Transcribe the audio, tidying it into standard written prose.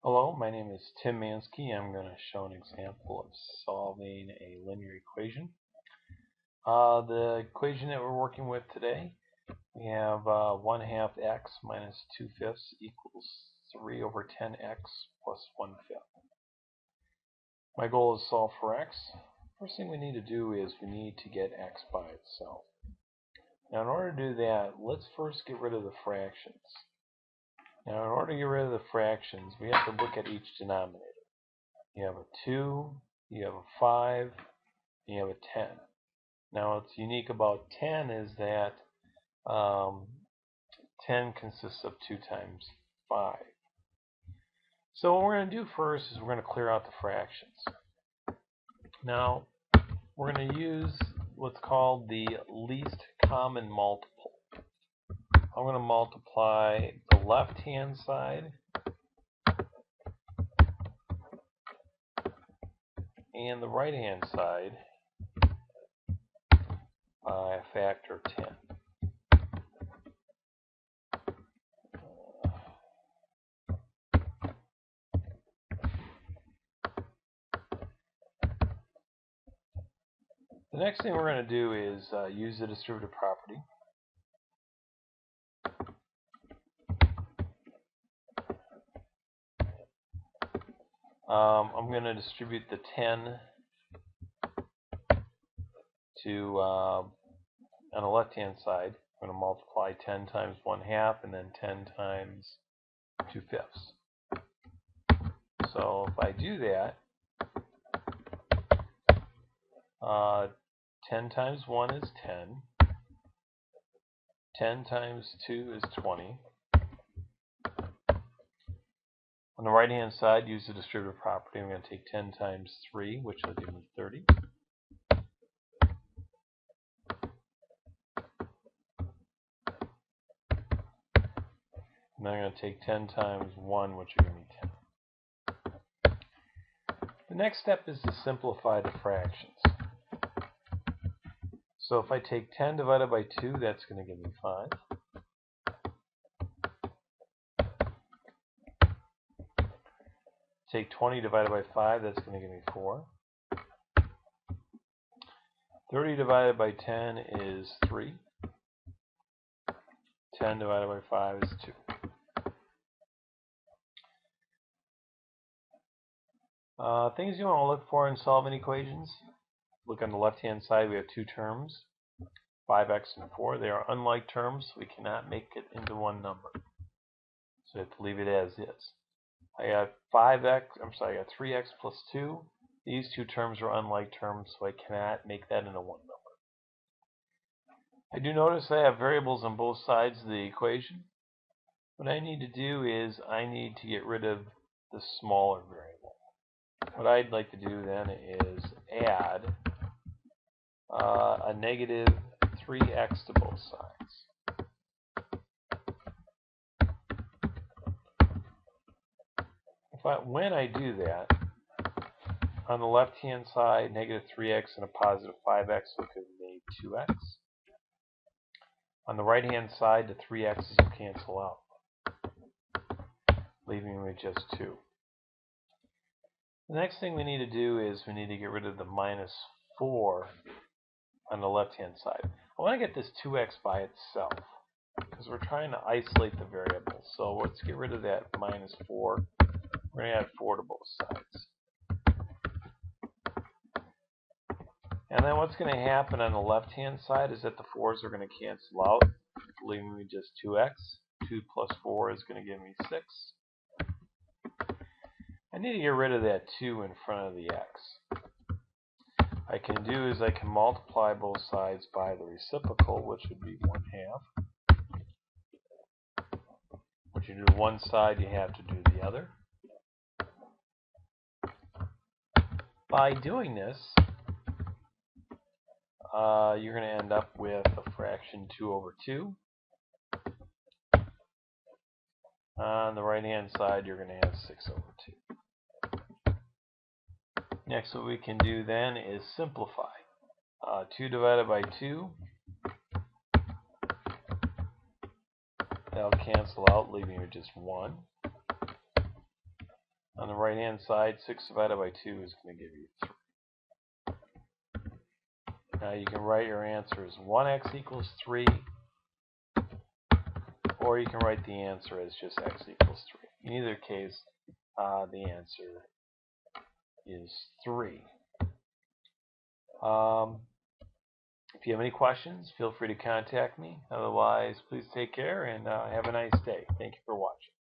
Hello, my name is Tim Manzke. I'm going to show an example of solving a linear equation. The equation that we're working with today, we have 1/2 x minus 2/5 equals 3 over 10x plus 1/5. My goal is to solve for x. First thing we need to do is we need to get x by itself. Now in order to do that, let's first get rid of the fractions. Now, in order to get rid of the fractions, we have to look at each denominator. You have a 2, you have a 5, and you have a 10. Now, what's unique about 10 is that 10 consists of 2 times 5. So what we're going to do first is we're going to clear out the fractions. Now, we're going to use what's called the least common multiple. I'm going to multiply the left-hand side and the right-hand side by a factor of 10. The next thing we're going to do is use the distributive property. I'm going to distribute the 10 to on the left-hand side. I'm going to multiply 10 times 1/2 and then 10 times 2/5. So if I do that, 10 times 1 is 10. 10 times 2 is 20. On the right-hand side, use the distributive property. I'm going to take 10 times 3, which will give me 30. And then I'm going to take 10 times 1, which will give me 10. The next step is to simplify the fractions. So if I take 10 divided by 2, that's going to give me 5. Take 20 divided by 5, that's going to give me 4. 30 divided by 10 is 3. 10 divided by 5 is 2. Things you want to look for in solving equations. Look on the left-hand side, we have two terms, 5x and 4. They are unlike terms, so we cannot make it into one number. So you have to leave it as is. I got 3x plus 2. These two terms are unlike terms, so I cannot make that into one number. I do notice I have variables on both sides of the equation. What I need to do is I need to get rid of the smaller variable. What I'd like to do then is add a negative 3x to both sides. When I do that, on the left-hand side, negative 3x and a positive 5x will give me 2x. On the right-hand side, the 3x's will cancel out, leaving me with just 2. The next thing we need to do is we need to get rid of the minus 4 on the left-hand side. I want to get this 2x by itself because we're trying to isolate the variable. So let's get rid of that minus 4. We're going to add 4 to both sides. And then what's going to happen on the left-hand side is that the 4's are going to cancel out, leaving me just 2x. 2 plus 4 is going to give me 6. I need to get rid of that 2 in front of the x. I can do is I can multiply both sides by the reciprocal, which would be 1/2. What you do one side, you have to do the other. By doing this, you're going to end up with a fraction 2 over 2. On the right-hand side, you're going to have 6 over 2. Next, what we can do then is simplify. 2 divided by 2, that'll cancel out, leaving you just 1. On the right hand side, 6 divided by 2 is going to give you 3. Now you can write your answer as 1x equals 3, or you can write the answer as just x equals 3. In either case, the answer is 3. If you have any questions, feel free to contact me. Otherwise, please take care and have a nice day. Thank you for watching.